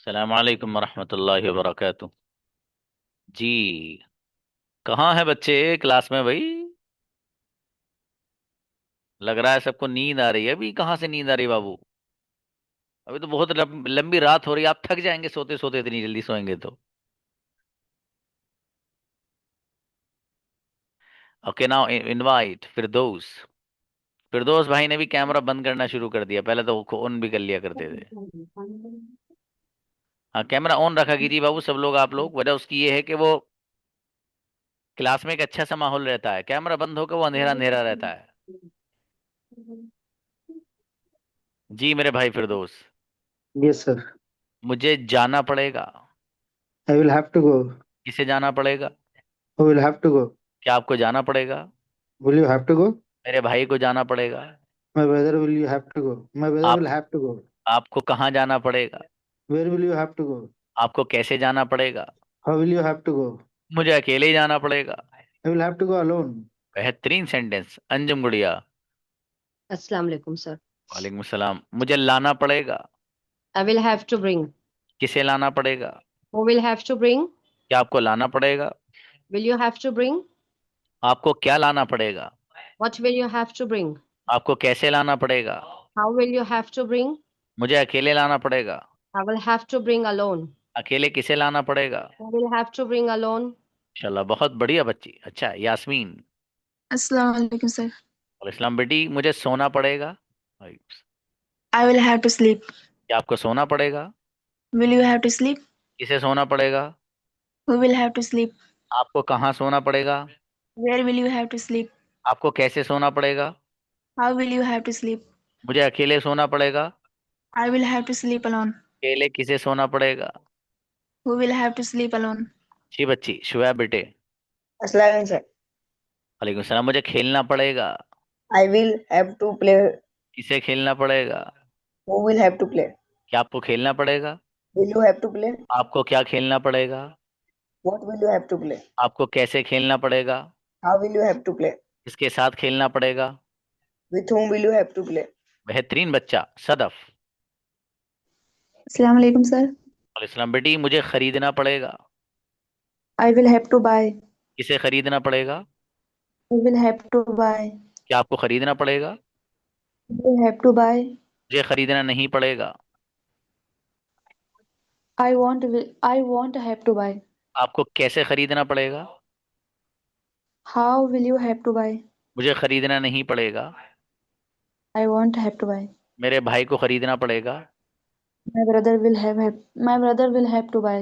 अस्सलाम वालेकुम वरहमतुल्लाहि वबरकातुह। जी, कहाँ है बच्चे क्लास में भाई? लग रहा है सबको नींद आ रही है। अभी कहाँ से नींद आ रही है बाबू? अभी तो बहुत लंबी रात हो रही है। आप थक जाएंगे सोते सोते, इतनी जल्दी सोएंगे तो। ओके, नाउ इनवाइट फिरदौस। फिरदौस भाई ने भी कैमरा बंद करना शुरू कर दिया। पहले तो वो ऑन भी कर लिया करते थे। हाँ, कैमरा ऑन रखा कीजिए बाबू, सब लोग आप लोग। वजह उसकी ये है कि वो क्लास में एक अच्छा सा माहौल रहता है। कैमरा बंद होकर वो अंधेरा अंधेरा रहता है। जी मेरे भाई फिरदौस, Yes, sir. मुझे जाना पड़ेगा। I will have to go. किसे जाना पड़ेगा? Who will have to go? क्या आपको जाना पड़ेगा? Will you have to go? मेरे भाई को जाना पड़ेगा। My brother, will you have to go? My brother आप will have to go. आपको कहाँ जाना पड़ेगा? Where will you have to go? आपको कैसे जाना पड़ेगा? How will you have to go? मुझे अकेले ही जाना पड़ेगा। I will have to go alone. बेहतरीन सेंटेंस अंजुम गुड़िया। अस्सलाम वालेकुम सर। वालेकुम सलाम। मुझे लाना पड़ेगा। I will have to bring. किसे लाना पड़ेगा? Who will have to bring? क्या आपको लाना पड़ेगा? Will you have to bring? आपको क्या लाना पड़ेगा? What will you have to bring? आपको कैसे लाना पड़ेगा? How will you have to bring? मुझे अकेले लाना पड़ेगा। I will have to bring alone. अकेले किसे लाना पड़ेगा? Who will have to bring alone? इंशाल्लाह, बहुत बढ़िया बच्ची। अच्छा, यास्मीन। अस्सलाम वालेकुम सर। और इस्लाम बेटी, मुझे सोना पड़ेगा। I will have to sleep. क्या आपको सोना पड़ेगा? Will you have to sleep? किसे सोना पड़ेगा? Who will have to sleep? आपको कहाँ सोना पड़ेगा? Where will you have to sleep? आपको कैसे सोना पड़ेगा? How will you have to sleep? मुझे अकेले सोना पड़ेगा। I will have to sleep alone. अकेले किसे सोना पड़ेगा? Who will have to sleep alone? जी बच्ची, शुएब बेटे। Aslan sir, वालेकुम सलाम। मुझे खेलना पड़ेगा। I will have to play. किसे खेलना पड़ेगा? Who will have to play? क्या आपको खेलना पड़ेगा? Will you have to play? आपको क्या खेलना पड़ेगा? What will you have to play? आपको कैसे खेलना पड़ेगा? How will you have to play? किसके साथ खेलना पड़ेगा? With whom will you have to play? बेहतरीन बच्चा सदफ। अस्सलाम वालेकुम सर। वालेकुम बेटी, मुझे खरीदना पड़ेगा। I will have to buy. किसे खरीदना पड़ेगा? I will have to buy. क्या आपको खरीदना पड़ेगा? I will have to buy. मुझे खरीदना नहीं पड़ेगा। I won't have to buy. आपको कैसे खरीदना पड़ेगा? How will you have to buy? मुझे खरीदना नहीं पड़ेगा। I won't have to buy. मेरे भाई को खरीदना पड़ेगा। My brother will have to buy.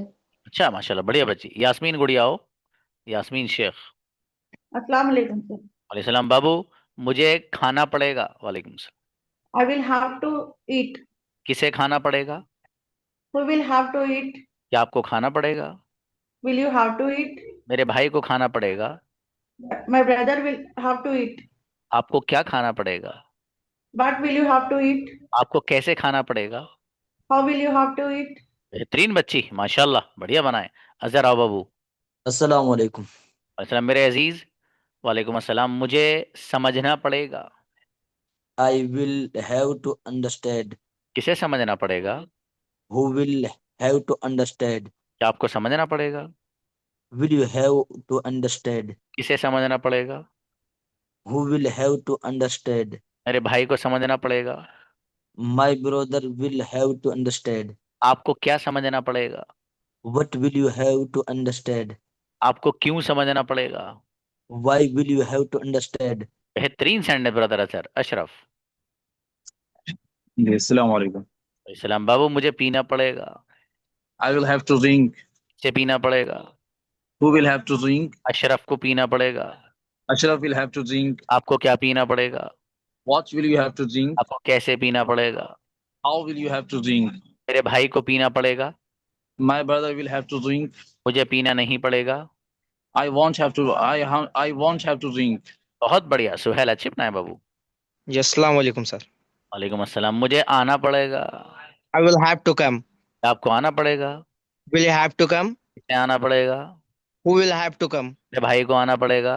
अच्छा, माशाल्लाह, बढ़िया बच्ची। यास्मीन गुड़िया हो। यास्मीन शेख। अस्सलाम वालेकुम सर। वालेकुम सलाम बाबू। मुझे खाना पड़ेगा। वालेकुम सलाम। I will have to eat. किसे खाना पड़ेगा? Who will have to eat? क्या आपको खाना पड़ेगा? Will you have to eat? मेरे भाई को खाना पड़ेगा। My brother will have to eat. आपको क्या खाना पड़ेगा? What will you have to eat? आपको कैसे खाना पड़ेगा? How will you have to eat? बेहतरीन बच्ची, माशाल्लाह, बढ़िया बनाए। अजहर आओ बाबू। अस्सलाम वालेकुम। अस्सलाम मेरे अजीज। वालेकुम अस्सलाम। मुझे समझना पड़ेगा। I will have to understand. किसे समझना पड़ेगा? Who will have to understand? क्या आपको समझना पड़ेगा? Will you have to understand? किसे समझना पड़ेगा? Who will have to understand? मेरे भाई को समझना पड़ेगा। My brother will have to understand. आपको क्या समझना पड़ेगा? What will you have to understand? आपको क्यों समझना पड़ेगा? Why will you have to understand? बेहतरीन सेंड ब्रदर अजहर अशरफ। जी अस्सलाम वालेकुम। सलाम बाबू। मुझे पीना पड़ेगा। I will have to drink. से पीना पड़ेगा। Who will have to drink? Ashraf को पीना पड़ेगा। Ashraf will have to drink. आपको क्या पीना पड़ेगा? What will you have to drink? आपको कैसे पीना पड़ेगा? How will you have to drink? मेरे भाई को पीना पड़ेगा। My brother will have to drink. मुझे पीना नहीं पड़ेगा। I won't have to. I won't have to drink. बहुत बढ़िया सुहेल, अच्छे बनाए बाबू। जी अस्सलाम वालेकुम सर। वालेकुम अस्सलाम। मुझे आना पड़ेगा। I will have to come. आपको आना पड़ेगा। Will you have to come? किसे आना पड़ेगा? Who will have to come? मेरे भाई को आना पड़ेगा।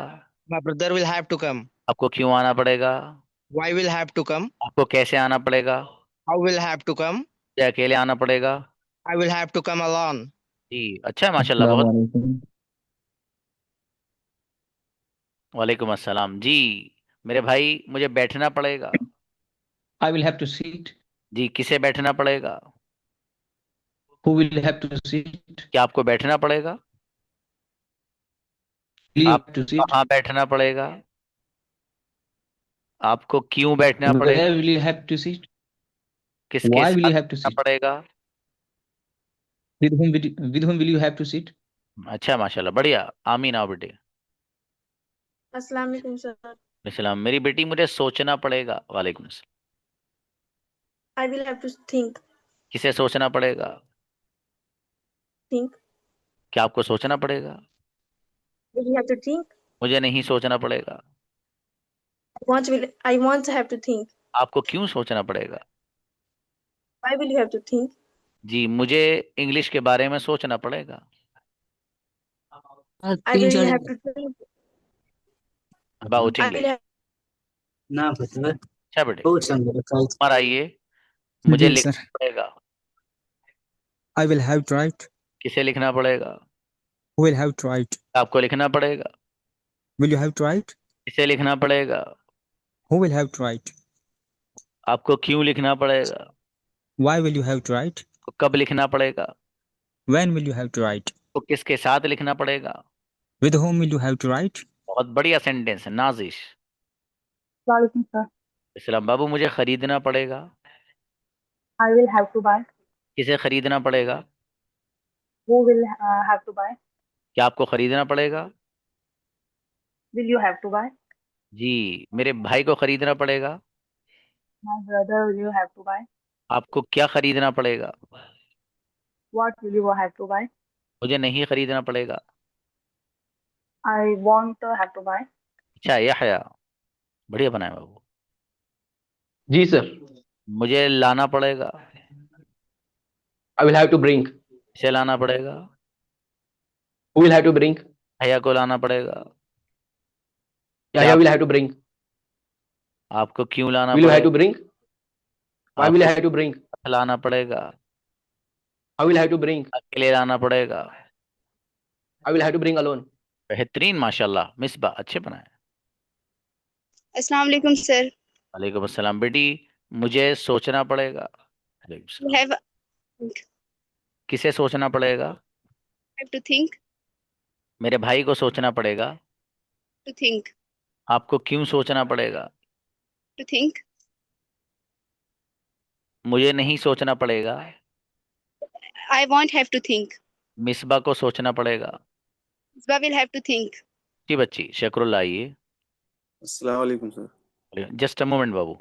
My brother will have to come. आपको क्यों आना पड़ेगा? Why will have to come? आपको कैसे आना पड़ेगा? How will have to come? मुझे अकेले आना पड़ेगा। I will have to come alone. जी अच्छा है माशाल्लाह बहुत। वालेकुम अस्सलाम जी। मेरे भाई मुझे बैठना पड़ेगा। I will have to sit. जी किसे बैठना पड़ेगा? Who will have to sit? क्या आपको बैठना पड़ेगा? Will you आप have to sit? कहाँ बैठना पड़ेगा? आपको क्यों बैठना पड़ेगा? Where will you have to sit? किसके Why will साथ you have to बैठना sit? पड़ेगा? With whom will you have to sit? अच्छा माशाल्लाह बढ़िया। आमीन आओ बेटे। अस्सलाम वालेकुम सर। सलाम मेरी बेटी मुझे सोचना पड़ेगा। वालेकुम अस्सलाम। I will have to think. किसे सोचना पड़ेगा? Think. क्या आपको सोचना पड़ेगा? Will you have to think? मुझे नहीं सोचना पड़ेगा। I want to have to think. आपको क्यों सोचना पड़ेगा? Why will you have to think? जी मुझे इंग्लिश के बारे में सोचना पड़ेगा। I will have to think. About I will English. have ना पता अच्छा बेटे बहुत संग रखा ऊपर आइए। मुझे जी लिखना सर। पड़ेगा। I will have to write. किसे लिखना पड़ेगा? Who will have to write? आपको लिखना पड़ेगा। Will you have to write? किसे लिखना पड़ेगा? Who will have to write? आपको क्यों लिखना पड़ेगा? Why will you have to write? कब लिखना पड़ेगा? When will you have to write? तो किसके साथ लिखना पड़ेगा? With whom will you have to write? बहुत बढ़िया सेंटेंस है नाजिश। वालेकुम सर। इस्लाम बाबू मुझे खरीदना पड़ेगा। I will have to buy. किसे खरीदना पड़ेगा? Who will have to buy? क्या आपको खरीदना पड़ेगा? Will you have to buy? जी मेरे भाई को खरीदना पड़ेगा। My brother, will you have to buy? आपको क्या खरीदना पड़ेगा? What will you have to buy? मुझे नहीं खरीदना पड़ेगा। I want to have to buy. अच्छा यहया बढ़िया बनाया बाबू। जी सर। मुझे लाना पड़ेगा। I will have to bring. इसे लाना पड़ेगा। Who will have to bring? भैया को लाना पड़ेगा। Yahya will have to bring. आपको क्यों लाना Will you have to पड़ेगा? bring? Why will you have to bring? लाना पड़ेगा। How will you have to bring? अकेले लाना पड़ेगा। I will have to bring alone. बेहतरीन माशाल्लाह मिसबा अच्छे बनाए। Assalamu alaikum sir. वालेकुम अस्सलाम बेटी मुझे सोचना पड़ेगा। वालेकुम We अस्सलाम। have किसे सोचना पड़ेगा? to think. मेरे भाई को सोचना पड़ेगा। To think. आपको क्यों सोचना पड़ेगा? To think. मुझे नहीं सोचना पड़ेगा। I won't have to think. Misbah को सोचना पड़ेगा। Isba will have to think. जी बच्ची शकरुल्ला आइए। अस्सलाम वालेकुम सर। जस्ट अ मोमेंट बाबू।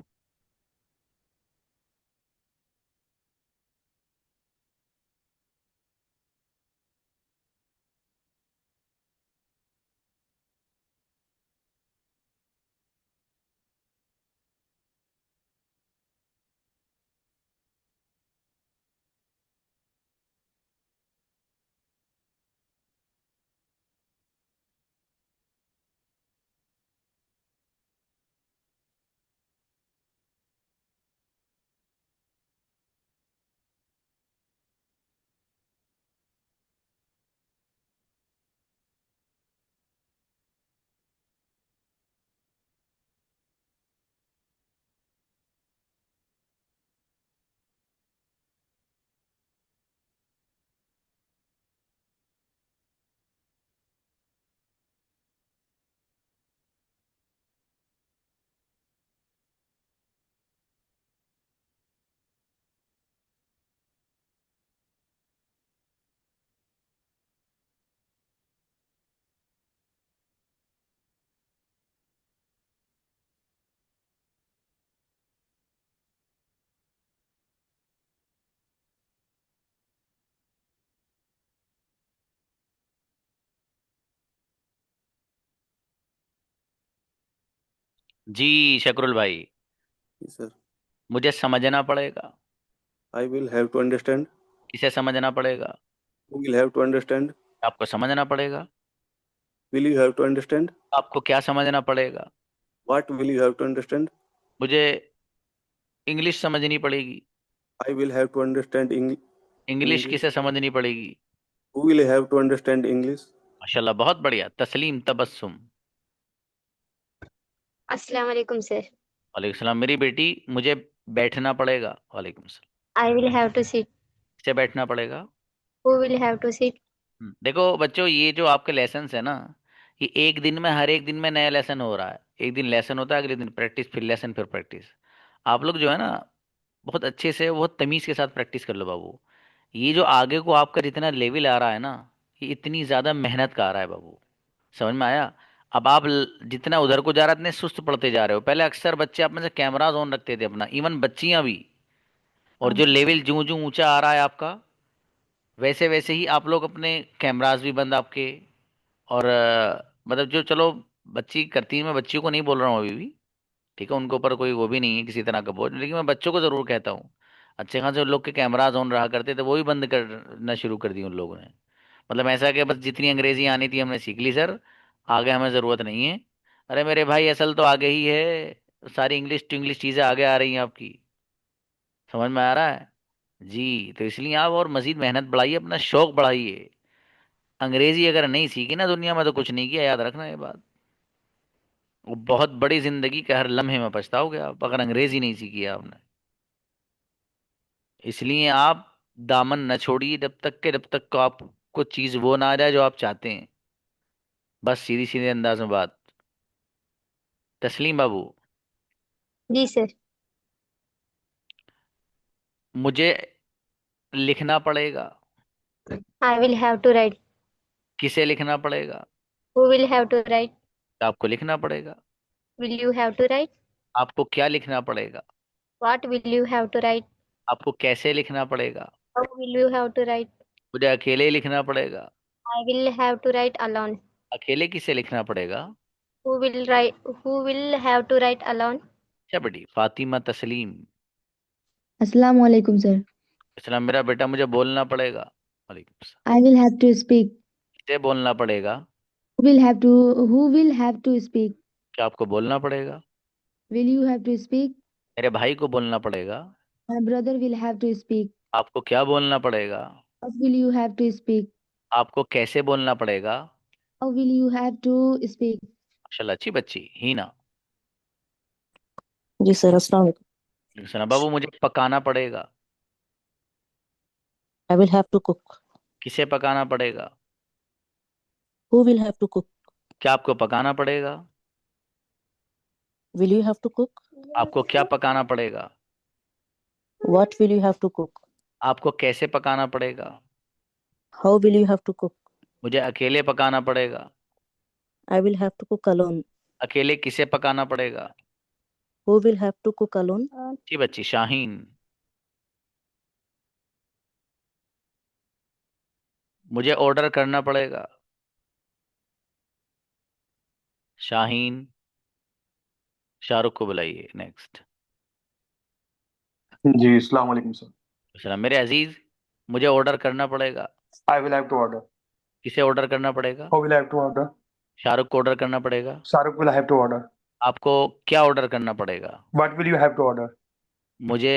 जी शकरुल भाई जी सर। मुझे समझना पड़ेगा। I will have to understand. किसे समझना पड़ेगा? Who will have to understand? आपको समझना पड़ेगा। Will you have to understand? आपको क्या समझना पड़ेगा? What will you have to understand? मुझे इंग्लिश समझनी पड़ेगी। I will have to understand English English. किसे समझनी पड़ेगी? Who will have to understand English? माशाल्लाह, बहुत बढ़िया। तस्लीम, तबस्सुम। अस्सलाम वालेकुम सर। वालेकुम सलाम। मेरी बेटी, मुझे बैठना पड़ेगा। वालेकुम सलाम। I will have to sit. किसे बैठना पड़ेगा? Who will have to sit? देखो बच्चों, ये जो आपके लेसन है ना, ये एक दिन में, हर एक दिन में नया लेसन हो रहा है। एक दिन लेसन होता है, अगले दिन प्रैक्टिस, फिर लेसन, फिर प्रैक्टिस। आप लोग जो है ना, बहुत अच्छे से, बहुत तमीज़ के साथ प्रैक्टिस कर लो बाबू। ये जो आगे को आपका जितना लेवल आ रहा है ना, ये इतनी ज़्यादा मेहनत का आ रहा है बाबू। समझ में आया? अब आप जितना उधर को जा रहे हो, इतने सुस्त पड़ते जा रहे हो। पहले अक्सर बच्चे आप में से कैमराज ऑन रखते थे अपना, इवन बच्चियां भी। और जो लेवल जूं जूं ऊंचा आ रहा है आपका, वैसे वैसे ही आप लोग अपने कैमराज भी बंद आपके। और मतलब जो, चलो बच्ची करती है, मैं बच्चियों को नहीं बोल रहा हूँ अभी भी, ठीक है, उनके ऊपर कोई वो भी नहीं है किसी तरह का बोझ, लेकिन मैं बच्चों को ज़रूर कहता हूँ। अच्छे खासे लोग के कैमराज ऑन रहा करते थे, वो भी बंद करना शुरू कर दी उन लोगों ने। मतलब ऐसा कि बस जितनी अंग्रेजी आनी थी हमने सीख ली सर, आगे हमें ज़रूरत नहीं है। अरे मेरे भाई, असल तो आगे ही है, सारी इंग्लिश टू इंग्लिश चीज़ें आगे आ रही हैं आपकी। समझ में आ रहा है जी? तो इसलिए आप और मज़ीद मेहनत बढ़ाइए, अपना शौक बढ़ाइए। अंग्रेजी अगर नहीं सीखी ना दुनिया में, तो कुछ नहीं किया, याद रखना ये बात। वो बहुत बड़ी जिंदगी के हर लम्हे में पछताओगे आप, अगर अंग्रेजी नहीं सीखी है आपने। इसलिए आप दामन न छोड़िए जब तक को आपको चीज़ वो ना आ जाए जो आप चाहते हैं। बस सीधी सीधे अंदाज में बात। तस्लीम बाबू, जी सर। मुझे लिखना पड़ेगा। I will have to write. किसे लिखना पड़ेगा? Who will have to write? आपको लिखना पड़ेगा। Will you have to write? आपको क्या लिखना पड़ेगा? What will you have to write? आपको कैसे लिखना पड़ेगा? How will you have to write? मुझे अकेले ही लिखना पड़ेगा। I will have to write alone. अकेले किसे लिखना पड़ेगा? Who will write? Who will have to write alone? अच्छा बेटी फातिमा तस्लीम। Assalamu alaikum, sir. इस्लाम, मेरा बेटा, मुझे बोलना पड़ेगा। वालेकुम सलाम। I will have to speak. किसे बोलना पड़ेगा? Who will have to speak? क्या आपको बोलना पड़ेगा? Will you have to speak? मेरे भाई को बोलना पड़ेगा। My brother will have to speak. आपको क्या बोलना पड़ेगा? What will you have to speak? आपको कैसे बोलना पड़ेगा? How will you have to speak? माशाल्लाह, अच्छी बच्ची हीना। जी सर, अस्सलाम वालेकुम। सलाम बाबू, मुझे पकाना पड़ेगा। I will have to cook. किसे पकाना पड़ेगा? Who will have to cook? क्या आपको पकाना पड़ेगा? Will you have to cook? आपको क्या पकाना पड़ेगा? What will you have to cook? आपको कैसे पकाना पड़ेगा? How will you have to cook? मुझे अकेले पकाना पड़ेगा। I will have to cook alone. अकेले किसे पकाना पड़ेगा? Who will have to cook alone? अच्छी बच्ची शाहीन। मुझे ऑर्डर करना पड़ेगा। शाहीन। शाहरुख को बुलाइए नेक्स्ट। जी अस्सलाम वालेकुम सर। सलाम मेरे अजीज, मुझे ऑर्डर करना पड़ेगा। I will have to order. किसे ऑर्डर करना पड़ेगा? How will have to order? Shahrukh को ऑर्डर करना पड़ेगा। Shahrukh will have to order. आपको क्या ऑर्डर करना पड़ेगा? What will you have to order? मुझे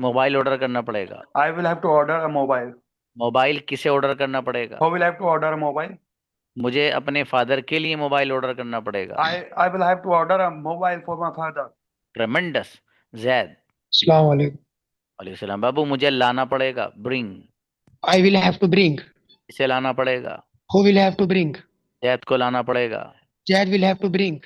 मोबाइल ऑर्डर करना पड़ेगा। I will have to order a mobile. Mobile किसे ऑर्डर करना पड़ेगा? How will have to order a mobile? मुझे अपने फादर के लिए मोबाइल ऑर्डर करना पड़ेगा। I will have to order a mobile for my father. Tremendous. Zaid. अस्सलाम वालेकुम। वालेकुम सलाम बाबू, मुझे लाना पड़ेगा। Bring. I will have to bring. किसे लाना पड़ेगा? Who will have to bring? Zaid को लाना पड़ेगा। Jad will have to bring.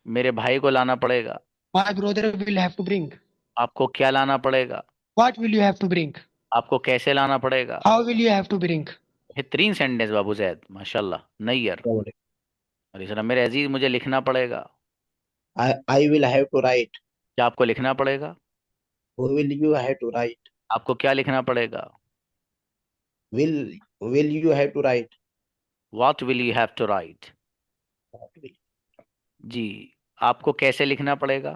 मेरे भाई को लाना पड़ेगा। My brother will have to bring. आपको क्या लाना पड़ेगा? What will you have to bring? आपको कैसे लाना पड़ेगा? How will you have to bring? बेहतरीन सेंटेंस बाबू जैद, माशाल्लाह। नैयर। वालेकुम सलाम मेरे अजीज, मुझे लिखना पड़ेगा। I will have to write. क्या आपको लिखना पड़ेगा? Who will you have to write? आपको क्या लिखना पड़ेगा? Will you have to write? What will you have to write? जी। आपको कैसे लिखना पड़ेगा?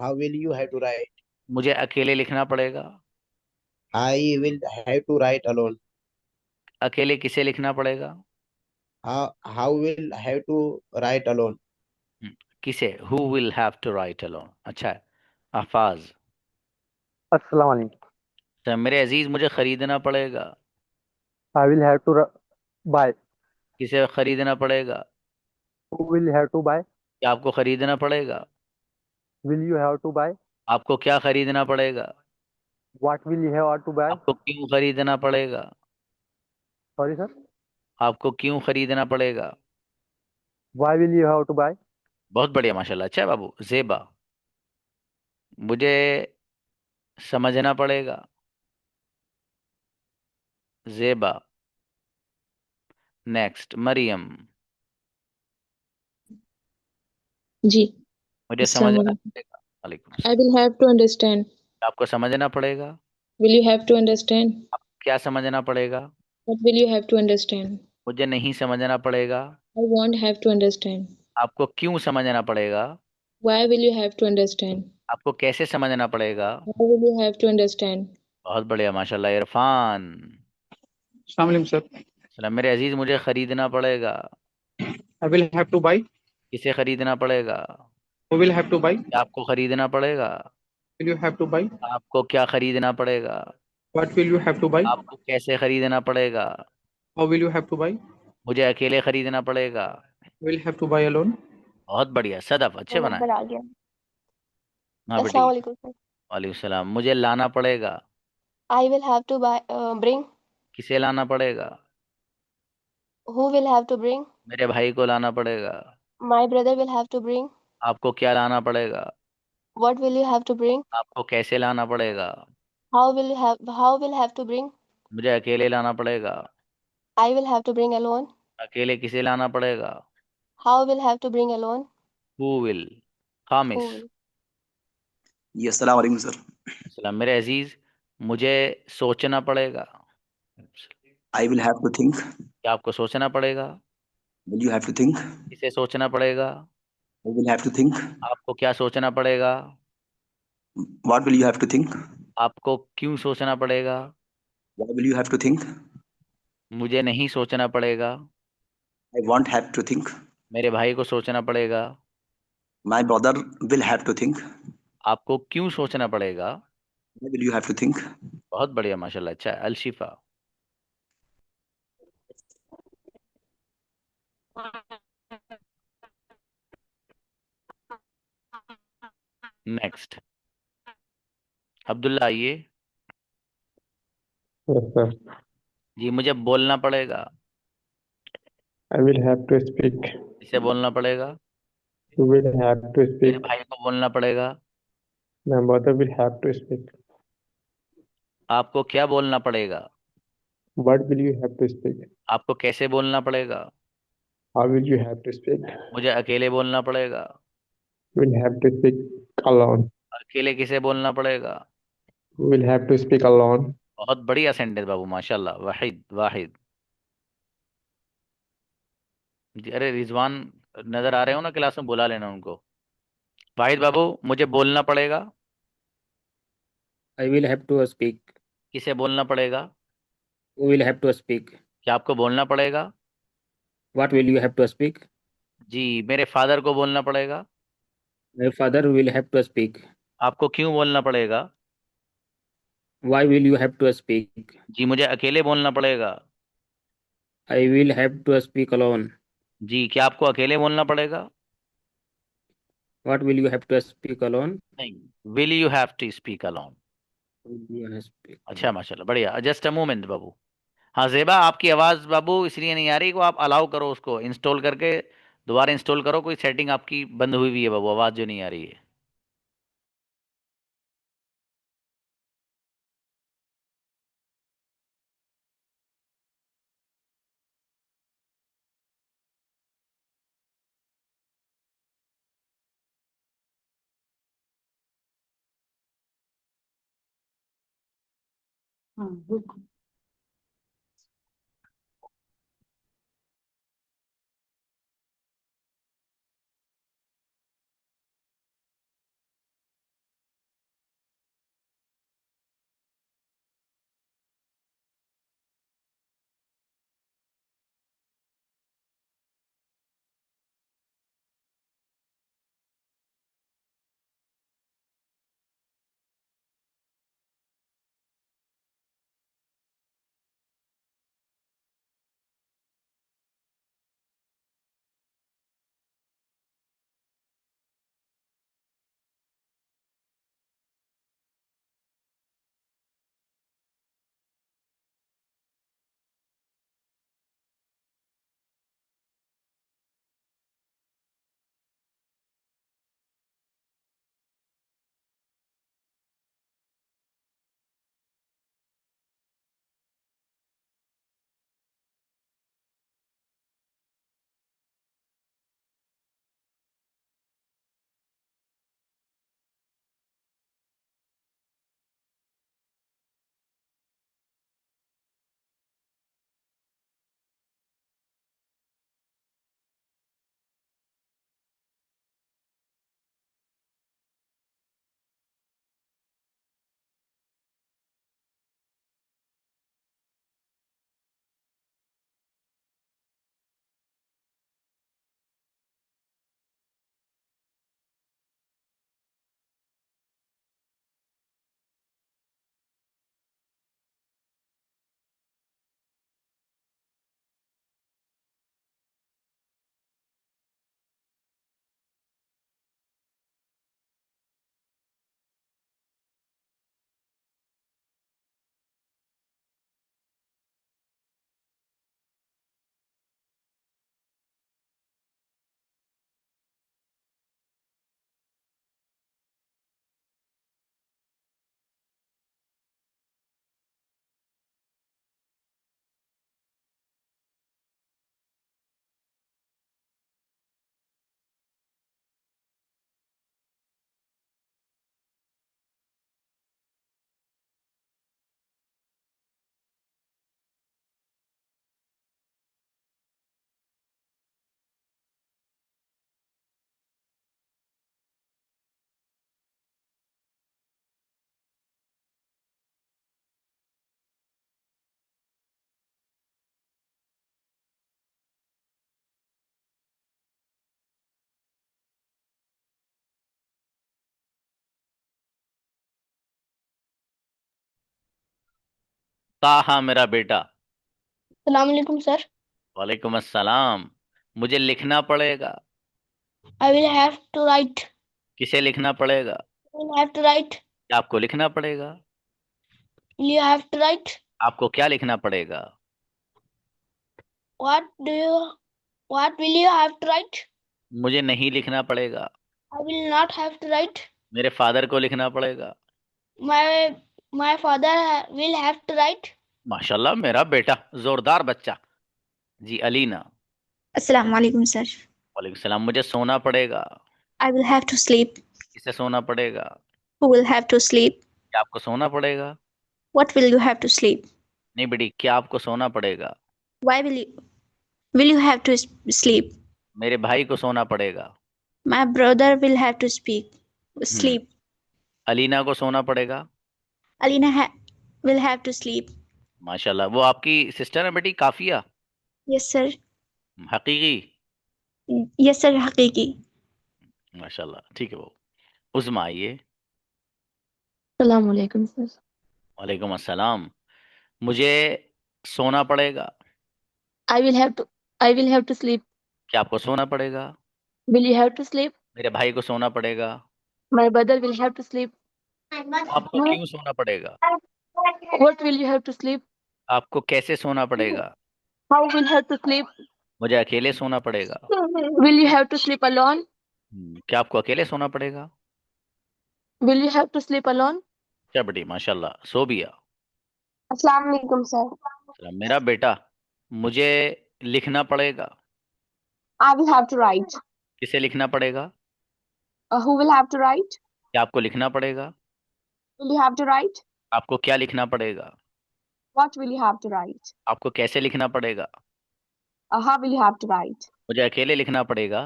How will you have to write? मुझे अकेले लिखना पड़ेगा। I will have to write alone. अकेले किसे लिखना पड़ेगा? How will have to write alone? किसे? Who will have to write alone? अच्छा है। अफाज। अस्सलाम वालेकुम। अच्छा, मेरे अजीज मुझे खरीदना पड़ेगा। I will have to buy. किसे खरीदना पड़ेगा? Who will have to buy? क्या आपको खरीदना पड़ेगा? Will you have to buy? आपको क्या खरीदना पड़ेगा? What will you have to buy? आपको क्यों खरीदना पड़ेगा? Sorry, sir. आपको क्यों खरीदना पड़ेगा? Why will you have to buy? बहुत बढ़िया, माशाल्लाह। अच्छा है बाबू। जेबा, मुझे समझना पड़ेगा। जेबा। नेक्स्ट, मरियम, जी मुझे अस्सलाम समझना वालेकुम। पड़ेगा। वालेकुम I सलाम। will have to understand. आपको समझना पड़ेगा। Will you have to understand? क्या समझना पड़ेगा? What will you have to understand? मुझे नहीं समझना पड़ेगा। I won't have to understand. आपको क्यों समझना पड़ेगा? Why will you have to understand? आपको कैसे समझना पड़ेगा? How will you have to understand? बहुत बढ़िया, माशाल्लाह। Irfan, Assalamu alaikum, sir. सलाम। मेरे अजीज मुझे खरीदना पड़ेगा। I will have to buy. किसे खरीदना पड़ेगा? Who will have to buy? क्या आपको खरीदना पड़ेगा? Will you have to buy? आपको क्या खरीदना पड़ेगा? What will you have to buy? आपको कैसे खरीदना पड़ेगा? How will you have to buy? मुझे अकेले खरीदना पड़ेगा। Will have to buy alone. बहुत बढ़िया सदफ, अच्छे बनाए। नंबर आ गया। हाँ अस्सलाम बेटी। वालेकुम सर। वालेकुम सलाम। मुझे लाना पड़ेगा। I will have to buy bring. किसे लाना पड़ेगा? Who will have to bring? मेरे भाई को लाना पड़ेगा। My brother will have to bring. आपको क्या लाना पड़ेगा? What will you have to bring? आपको कैसे लाना पड़ेगा? How will have to bring? मुझे अकेले लाना पड़ेगा। I will have to bring alone. अकेले किसे लाना पड़ेगा? How will have to bring alone? Who will? Who Khamis. will? जी अस्सलाम वालेकुम सर। सलाम। मेरे अजीज मुझे सोचना पड़ेगा। I will have to think. क्या आपको सोचना पड़ेगा? Will you have to think. किसे सोचना पड़ेगा? I will have to think. आपको क्या सोचना पड़ेगा? What will you have to think. आपको क्यों सोचना पड़ेगा? Why will you have to think. मुझे नहीं सोचना पड़ेगा। I won't have to think. मेरे भाई को सोचना पड़ेगा। My brother will have to think. आपको क्यों सोचना पड़ेगा? Why will you have to think. बहुत बढ़िया, माशाल्लाह। अच्छा है। अलशिफा, नेक्स्ट। अब्दुल्ला, आइए। Yes, sir. जी, मुझे बोलना पड़ेगा। I will have to speak. किसे बोलना पड़ेगा? You will have to मेरे speak. भाई को बोलना पड़ेगा। My mother will have to speak. आपको क्या बोलना पड़ेगा? What will you have to speak? आपको कैसे बोलना पड़ेगा? How will you have to speak? मुझे अकेले बोलना पड़ेगा। You will have to speak alone. अकेले किसे बोलना पड़ेगा? You will have to speak alone. बहुत बढ़िया सेंटेंस बाबू, माशाल्लाह। वाहिद, वाहिद जी। अरे रिजवान नजर आ रहे हो ना क्लास में, बुला लेना उनको। वाहिद बाबू, मुझे बोलना पड़ेगा। I will have to speak. किसे बोलना पड़ेगा? Who will have to speak? क्या आपको बोलना पड़ेगा? What will you have to speak? जी, मेरे फादर को बोलना पड़ेगा। My father will have to speak. आपको क्यों बोलना पड़ेगा? Why will you have to speak? जी, मुझे अकेले बोलना पड़ेगा। I will have to speak alone. जी, क्या आपको अकेले बोलना पड़ेगा? What will you have to speak alone? नहीं, will you have to speak alone. Will you have to speak अच्छा, alone? माशाल्लाह, बढ़िया। जस्ट अ मोमेंट बाबू। हाँ जेबा, आपकी आवाज़ बाबू इसलिए नहीं आ रही, को आप अलाउ करो, उसको इंस्टॉल करके दोबारा इंस्टॉल करो। कोई सेटिंग आपकी बंद हुई हुई है बाबू, आवाज़ जो नहीं आ रही है। ताहा मेरा बेटा। सलाम अलैकुम सर। वालेकुम अस्सलाम। मुझे लिखना पड़ेगा। I will have to write. किसे लिखना पड़ेगा? Will have to write. आपको लिखना पड़ेगा। Will you have to write? आपको क्या लिखना पड़ेगा? What will you have to write? मुझे नहीं लिखना पड़ेगा। I will not have to write. मेरे फादर को लिखना पड़ेगा। My father will have to write. माशाल्लाह मेरा बेटा, जोरदार बच्चा। जी अलीना। अस्सलाम वालेकुम सर। वालेकुम सलाम। मुझे सोना पड़ेगा। I will have to sleep. किसे सोना पड़ेगा? Who will have to sleep? क्या आपको सोना पड़ेगा? What will you have to sleep? नहीं बेटी, क्या आपको सोना पड़ेगा? Why will you have to sleep? मेरे भाई को सोना पड़ेगा। My brother will have to sleep. Alina को सोना पड़ेगा। Alina will have to sleep. माशाल्लाह। वो आपकी सिस्टर है बेटी काफिया? Yes sir. हकीकी? Yes sir, हकीकी। माशाल्लाह, ठीक है। वो उज़मा आइए। सलाम अलैकुम सर। वालेकुम अस्सलाम। मुझे सोना पड़ेगा। I will have to sleep. क्या आपको सोना पड़ेगा? Will you have to sleep? मेरे भाई को सोना पड़ेगा। My brother will have to sleep. आपको क्यों सोना पड़ेगा? What will you have to sleep? आपको कैसे सोना पड़ेगा? How will you have to sleep? मुझे अकेले सोना पड़ेगा। Will you have to sleep alone? क्या आपको अकेले सोना पड़ेगा? Will you have to sleep alone? क्या बेटी, माशाल्लाह। सोबिया। अस्सलाम वालेकुम सर। मेरा बेटा, मुझे लिखना पड़ेगा। I will have to write. किसे लिखना पड़ेगा? Who will have to write? क्या आपको लिखना पड़ेगा? Will you have to write? आपको क्या लिखना पड़ेगा? What will you have to write? आपको कैसे लिखना पड़ेगा? How will you have to write? मुझे अकेले लिखना पड़ेगा।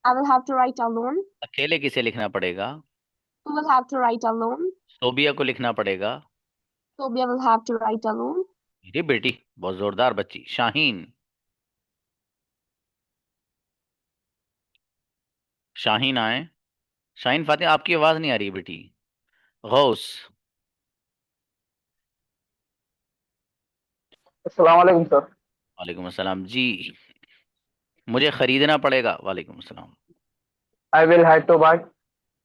I will have to write alone. अकेले किसे लिखना पड़ेगा? Who will have to write alone? Sobia को लिखना पड़ेगा। Sobia will have to write alone. मेरी बेटी, बहुत जोरदार बच्ची। शाहीन। शाहीन आए। शाहीन फातिमा, आपकी आवाज नहीं आ रही बेटी। गौस। अस्सलाम वालेकुम सर। वालेकुम अस्सलाम जी। मुझे खरीदना पड़ेगा। वालेकुम अस्सलाम। I will have to buy.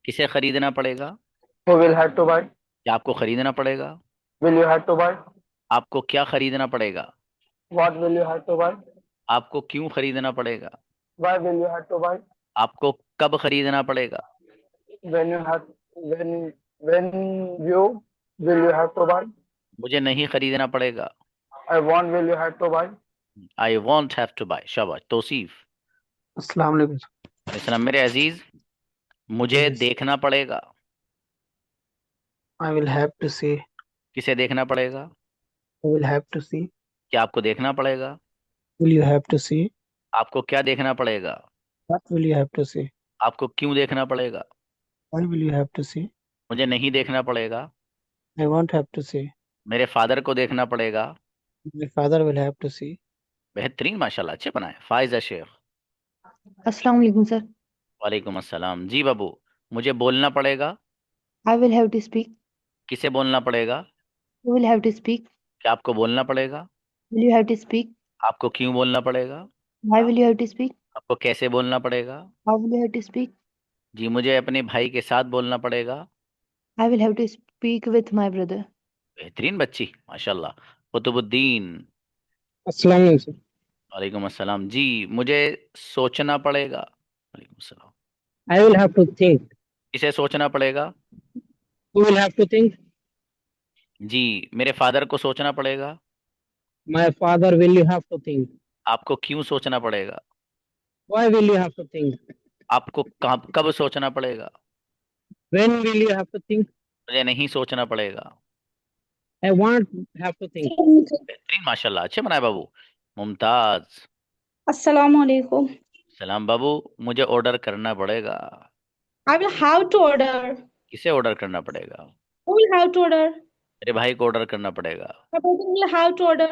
किसे खरीदना पड़ेगा? Who will have to buy? क्या आपको खरीदना पड़ेगा? Will you have to buy? आपको क्या खरीदना पड़ेगा? What will you have to buy? आपको क्यों खरीदना पड़ेगा? Why will you have to buy? आपको कब खरीदना पड़ेगा? When you will you have to buy? मुझे नहीं खरीदना पड़ेगा। I want will you have to buy? I won't have to buy। शाबाश। तौसीफ। अस्सलाम वालेकुम सर। सलाम मेरे अजीज। मुझे देखना पड़ेगा। I will have to see. किसे देखना पड़ेगा? I will have to see. क्या आपको देखना पड़ेगा? Will you have to see? आपको क्या देखना पड़ेगा? What will you have to see? आपको क्यों देखना पड़ेगा? Why will you have to see? मुझे नहीं देखना पड़ेगा। I won't have to see. मेरे फादर को देखना पड़ेगा। My father will have to see. बेहतरीन, माशाल्लाह, अच्छे बनाए। फाइजा शेख। अस्सलाम वालेकुम सर। वालेकुम अस्सलाम जी बाबू। मुझे बोलना पड़ेगा। I will have to speak. किसे बोलना पड़ेगा? You will have to speak. क्या आपको बोलना पड़ेगा? Will you have to speak? आपको क्यों बोलना पड़ेगा? Why will you have to speak? आपको कैसे बोलना पड़ेगा? How will you have to speak? जी मुझे अपने भाई के साथ बोलना पड़ेगा। I will have to speak with my brother. बेहतरीन बच्ची, माशाल्लाह। कुतुबुद्दीन। अस्सलाम वालेकुम सर। वालेकुम अस्सलाम जी। मुझे सोचना पड़ेगा। वालेकुम अस्सलाम। I will have to think. किसे सोचना पड़ेगा? Who will have to think? जी मेरे फादर को सोचना पड़ेगा। My father will you have to think. आपको क्यों सोचना पड़ेगा? Why will you have to think? आपको कब सोचना पड़ेगा? When will you have to think? मुझे नहीं सोचना पड़ेगा। I won't have to think. बेहतरीन, माशाल्लाह, अच्छे बनाए बाबू। मुमताज। अस्सलाम वालेकुम। सलाम बाबू। मुझे ऑर्डर करना पड़ेगा। I will have to order. किसे ऑर्डर करना पड़ेगा? Who will have to order? मेरे भाई को ऑर्डर करना पड़ेगा। My brother will have to order.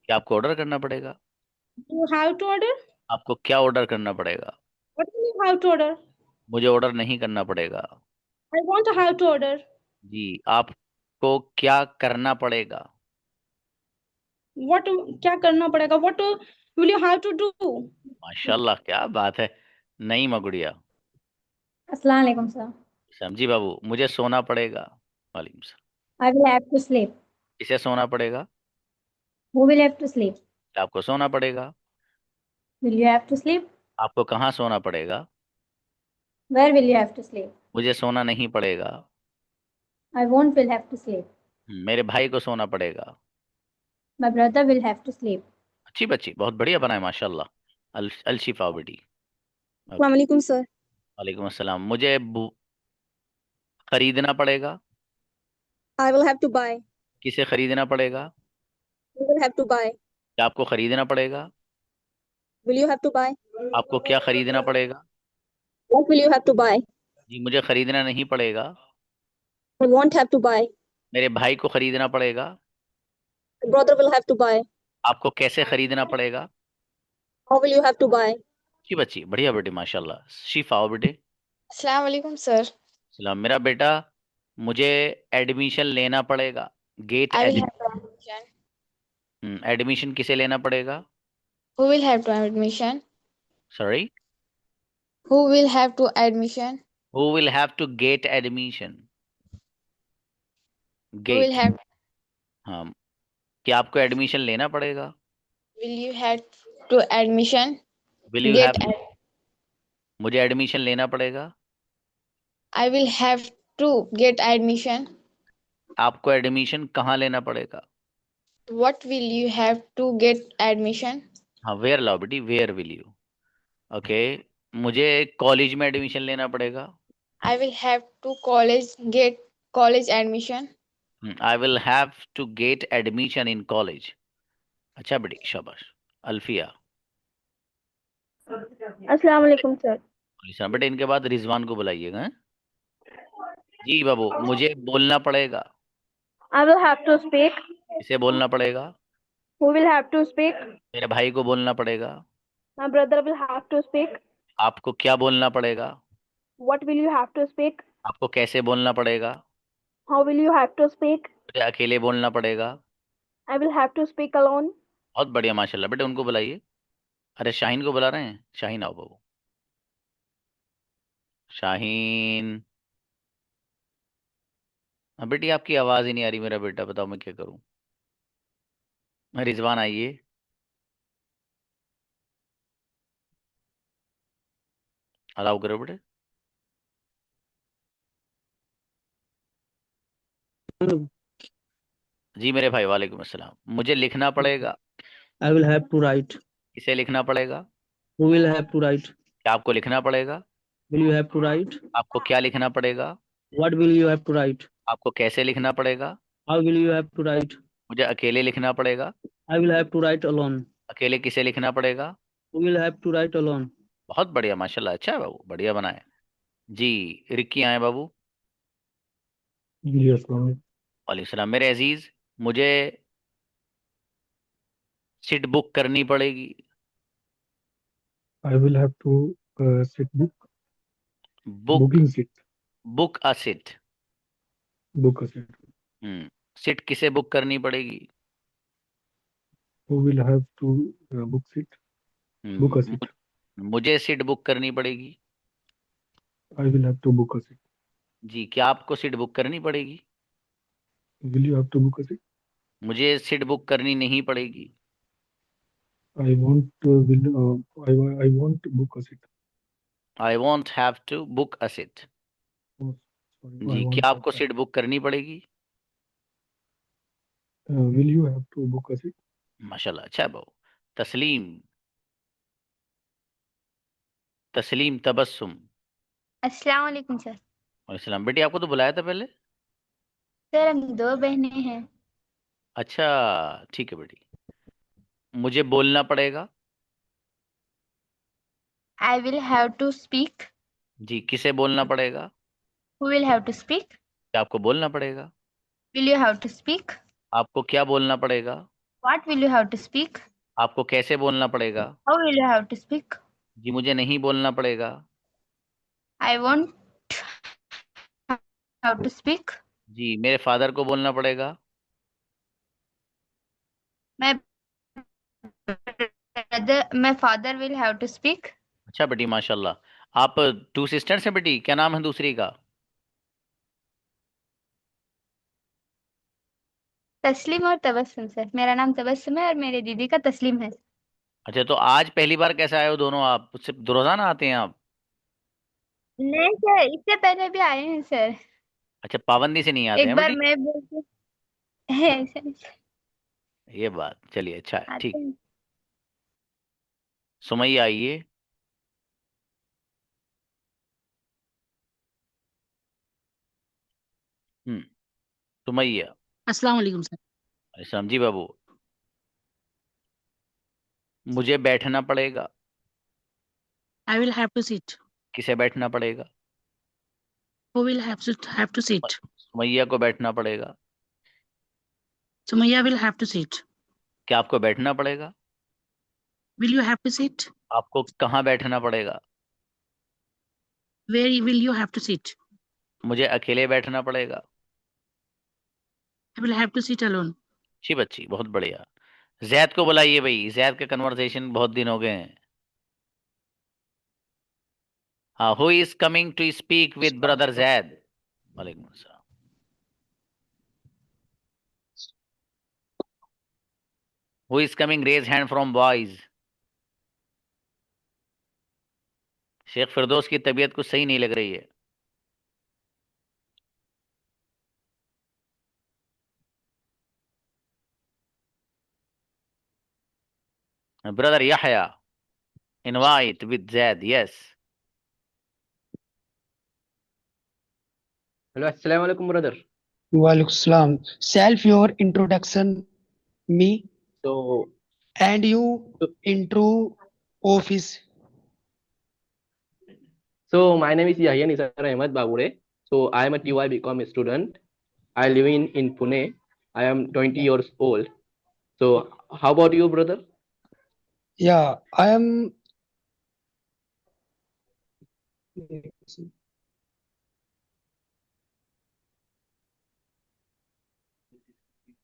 क्या आपको ऑर्डर करना पड़ेगा? You have to order. आपको क्या ऑर्डर करना पड़ेगा? What will you have to order? मुझे ऑर्डर नहीं करना पड़ेगा। I want to have to order. जी आपको क्या करना पड़ेगा? What क्या करना पड़ेगा? What will you have to do? माशाल्लाह, क्या बात है। नहीं मगुड़िया। अस्सलाम वालेकुम सर। समझी बाबू, मुझे सोना पड़ेगा। वालेकुम सलाम। I will have to sleep. किसे सोना पड़ेगा? Who will have to sleep? आपको सोना पड़ेगा। Will you have to sleep? आपको कहाँ सोना पड़ेगा? Where will you have to sleep? मुझे सोना नहीं पड़ेगा। I won't will have to sleep. मेरे भाई को सोना पड़ेगा। My brother will have to sleep. अच्छी बच्ची, बहुत बढ़िया बनाए माशाल्लाह। अल शिफा बेटी। अस्सलाम वालेकुम सर। वालेकुम अस्सलाम। मुझे खरीदना पड़ेगा। I will have to buy. किसे खरीदना पड़ेगा? You will have to buy. क्या आपको खरीदना पड़ेगा? Will you have to buy? आपको क्या खरीदना पड़ेगा? What will you have to buy? जी, मुझे खरीदना नहीं पड़ेगा। I won't have to buy. मेरे भाई को खरीदना पड़ेगा। My brother will have to buy. आपको कैसे खरीदना पड़ेगा? How will you have to buy? जी बच्ची, बढ़िया बेटी माशाल्लाह। शिफा आओ बेटे। अस्सलाम वालेकुम सर। सलाम। मेरा बेटा, मुझे एडमिशन लेना पड़ेगा। Get I will admission. have to admission. Admission किसे लेना पड़ेगा? Who will have to admission? Sorry, Who will have to admission? Who will have to get admission? Who will get. have? हाँ, क्या आपको एडमिशन लेना पड़ेगा? Will you have to admission? Will you Get. Have. मुझे admission लेना पड़ेगा। I will have to get admission. आपको admission कहाँ लेना पड़ेगा? What will you have to get admission? हाँ, वेयर लाओ बेटी, वेयर विल यू। ओके, मुझे कॉलेज में एडमिशन लेना पड़ेगा। I will have to get college admission. I will have to get admission in college. अच्छा बेटी, शाबाश। अल्फिया। अस्सलाम वालेकुम सर। बेटे, इनके बाद रिजवान को बुलाइएगा। हैं? जी बाबू, मुझे बोलना पड़ेगा। I will have to speak. इसे बोलना पड़ेगा। Who will have to speak? मेरे भाई को बोलना पड़ेगा। My brother will have to speak. आपको क्या बोलना पड़ेगा? What will you have to speak? आपको कैसे बोलना पड़ेगा? How will you have to speak? मुझे अकेले बोलना पड़ेगा। I will have to speak alone. बहुत बढ़िया माशाल्लाह। बेटे, उनको बुलाइए। अरे शाहीन को बुला रहे हैं। शाहीन आओ बाबू। शाहीन। हाँ बेटी, आपकी आवाज़ ही नहीं आ रही मेरा बेटा, बताओ मैं क्या करूँ। रिजवान आइए। अलाउ करो बेटे। जी मेरे भाई, वालेकुम अस्सलाम। मुझे लिखना पड़ेगा। I will have to write. इसे लिखना पड़ेगा। Who will have to write? क्या आपको लिखना पड़ेगा? Will you have to write? आपको क्या लिखना पड़ेगा? What will you have to write? आपको कैसे लिखना पड़ेगा? How will you have to write? मुझे अकेले लिखना पड़ेगा। I will have to write alone. अकेले किसे लिखना पड़ेगा? Who will have to write alone? बहुत बढ़िया माशाल्लाह। अच्छा है बाबू, बढ़िया बनाए। जी, रिक्की आए बाबू। जी अस्सलाम वालेकुम। वालेकुम सलाम। मेरे अजीज, मुझे सीट बुक करनी पड़ेगी। I will have to sit book book. booking seat. Book a seat. Book a seat. Seat किसे बुक करनी पड़ेगी? Who will have to book seat? Book a seat. मुझे सीट बुक करनी पड़ेगी। I will have to book a seat. जी, क्या आपको seat book करनी पड़ेगी? Will you have to book a seat? मुझे सीट बुक करनी नहीं पड़ेगी। I won't I won't book a seat. I won't have to book a seat. Oh, sorry, I जी, won't क्या have आपको to. सीट बुक करनी पड़ेगी? Will you have to book a seat? माशाल्लाह, अच्छा है बाबू। तस्लीम। तस्लीम तबस्सुम। अस्सलाम वालेकुम सर। वालेकुम। बेटी, आपको तो बुलाया था पहले। सर हम दो बहनें हैं। अच्छा, ठीक है बेटी। मुझे बोलना पड़ेगा। I will have to speak. जी, किसे बोलना पड़ेगा? Who will have to speak? क्या आपको बोलना पड़ेगा? Will you have to speak? आपको क्या बोलना पड़ेगा? What will you have to speak? आपको कैसे बोलना पड़ेगा? How will you have to speak? जी, मुझे नहीं बोलना पड़ेगा। I won't have to speak. जी, मेरे फादर को बोलना पड़ेगा। मैं my father will have to speak. अच्छा बेटी माशाल्लाह। आप 2 सिस्टर्स हैं बेटी, क्या नाम है दूसरी का? तस्लीम और तबस्सुम सर, मेरा नाम तबस्सुम है और मेरे दीदी का तस्लीम है। अच्छा, तो आज पहली बार कैसे आए हो दोनों आप? सिर्फ रोजाना आते हैं आप? नहीं सर, इससे पहले भी आए हैं सर। अच्छा, पाबंदी से नहीं आते एक हैं बार बेटी? मैं बोलती है ऐसे नहीं सर, ये बात, चलिए अच्छा है, आते ठीक। हैं। सुमैया आइए। सुमैया। अस्सलाम वालेकुम सर। असलम जी बाबू। मुझे बैठना पड़ेगा। I will have to sit. किसे बैठना पड़ेगा? Who will have to sit? Sumaiya को बैठना पड़ेगा। Sumaya will have to sit. क्या आपको बैठना पड़ेगा? Will you have to sit? आपको कहाँ बैठना पड़ेगा? Where will you have to sit? मुझे अकेले बैठना पड़ेगा। I will have to sit alone. अच्छी बच्ची, बहुत बढ़िया। जैद को बुलाइए भाई, जैद का कन्वर्सेशन बहुत दिन हो गए हैं। हाँ, who is coming to speak with brother Zaid? वालेकुम अस्सलाम। Who is coming, raise hand from boys. Sheikh Firdaus की तबीयत कुछ सही नहीं लग रही है। Brother Yahya, invite with Zaid, yes. Hello, assalamu alaikum, brother. Walaikum salam. Self your introduction me So, and you intro office. my name is Yahya Nisar Ahmed Babure. So, I am a TY BCom student. I live in Pune. I am 20 years old. So, how about you, brother? Yeah, I am.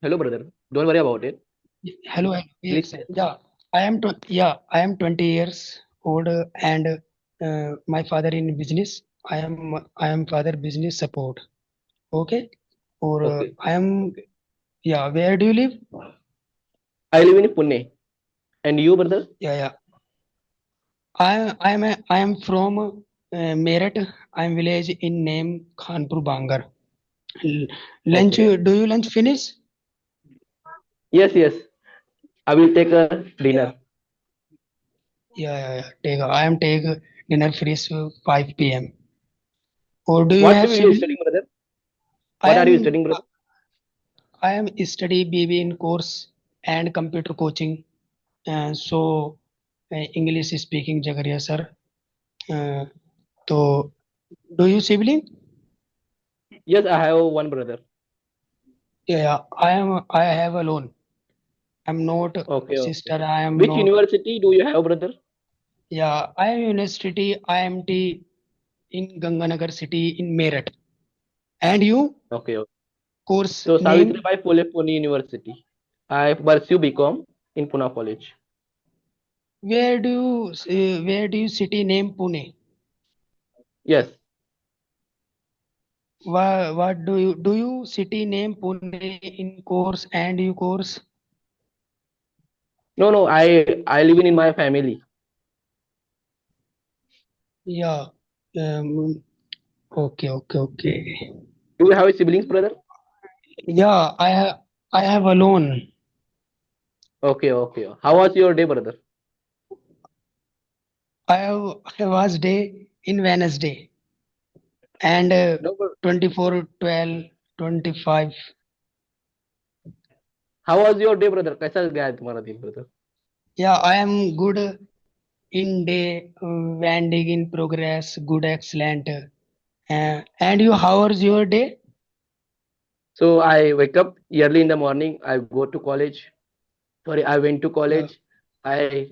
Hello, brother. Don't worry about it. Hello. Please. Yeah, I am 20 years old and my father in business. I am father business support. Okay. Or Okay. I am. Yeah. Where do you live? I live in Pune. And you, brother? Yeah. I am from Meerut. I am village in name Khanpur Bangar. Lunch. Okay. Do you lunch finish? Yes, yes. I will take a dinner. Yeah. I am take dinner finish 5 p.m. Or do you What have will you sibling? studying, brother? I What are you am studying, brother? I am study BB in course and computer coaching. So English speaking Jagaria sir. So do you sibling? Yes, I have one brother. Yeah. I have alone. I'm not Okay, sister. okay. I am Which not. university do you have, brother? Yeah. I am university IMT in Ganganagar city in Meerut. And you? Okay, okay. Course So, name? Savitribai Phule Pune University. I pursue BCom in Pune College. Where do you city name Pune? Yes. What do you city name Pune in course and you course? No, I live in my family. Yeah. Okay. Do you have siblings, brother? Yeah, I have alone. Okay, okay. How was your day, brother? I was day in Wednesday and No, 24, 12, 25. how was your day, brother? कैसा गया तुम्हारा दिन, brother? Yeah, I am good in day, vending in progress, good, excellent. And you, how was your day? So I wake up early in the morning. I go to college. Sorry, I went to college. I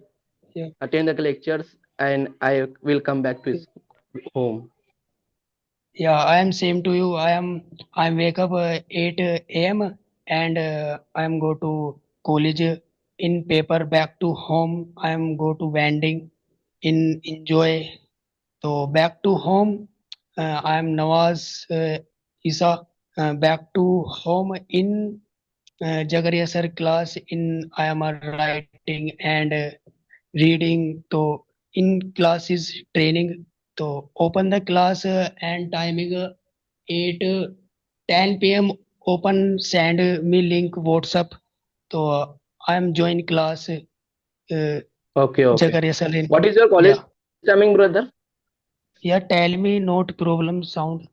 Yeah. attend the lectures and I will come back to home. Yeah, I am same to you. I wake up 8 a.m. and I am go to college in paper. Back to home, I am go to vending in enjoy. So back to home, I am Nawaz Isa. Back to home in Jagaria sir class in I am writing and reading. So in class is training. So open the class and timing 8 10 p.m. open send me link WhatsApp. So I am join class Okay, okay. Jagaria sir in What is your college yeah. timing, brother? Yeah, tell me not problem sound.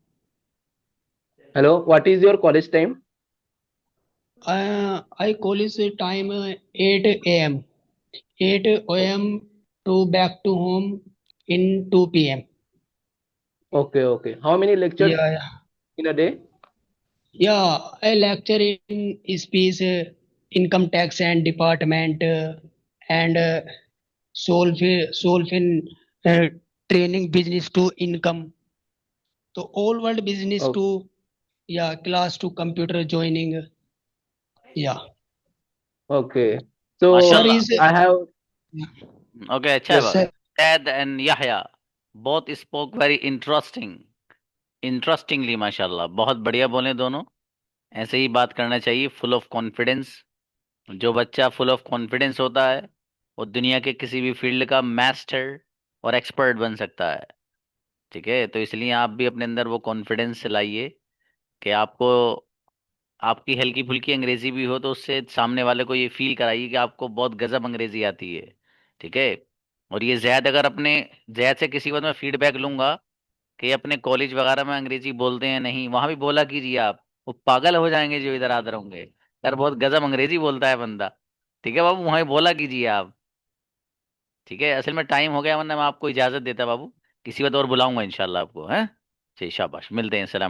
Hello, what is your college time? I college time 8 a.m. 8 a.m. to back to home in 2 p.m. Okay, okay. How many lectures Yeah, in a day? yeah. I lecture in speech, income tax and department, and solve in training business to income. So all world business Oh, to yeah class to computer joining. Yeah. okay. Sir So माशाल्लाह. is I have okay, अच्छा है yes, Baba. sir. Zaid and Yahya both spoke very interestingly. माशाल्लाह, बहुत बढ़िया बोले दोनों. ऐसे ही बात करना चाहिए, फुल ऑफ कॉन्फिडेंस. जो बच्चा फुल ऑफ कॉन्फिडेंस होता है वो दुनिया के किसी भी फील्ड का मास्टर और एक्सपर्ट बन सकता है. ठीक है, तो इसलिए आप भी अपने अंदर वो कॉन्फिडेंस लाइए कि आपको, आपकी हल्की फुल्की अंग्रेजी भी हो तो उससे सामने वाले को ये फील कराइए कि आपको बहुत गजब अंग्रेजी आती है. ठीक है. और ये जैद, अगर अपने जैद से किसी बात में फीडबैक लूंगा कि अपने कॉलेज वगैरह में अंग्रेजी बोलते हैं नहीं, वहां भी बोला कीजिए आप. वो पागल हो जाएंगे जो इधर आते होंगे, यार बहुत गजब अंग्रेजी बोलता है बंदा. ठीक है बाबू, वहां भी बोला कीजिए आप. ठीक है, असल में टाइम हो गया, वरना मैं आपको इजाजत देता बाबू. किसी वक्त और बुलाऊंगा इंशाल्लाह आपको. हैं जी, शाबाश, मिलते हैं. सलाम.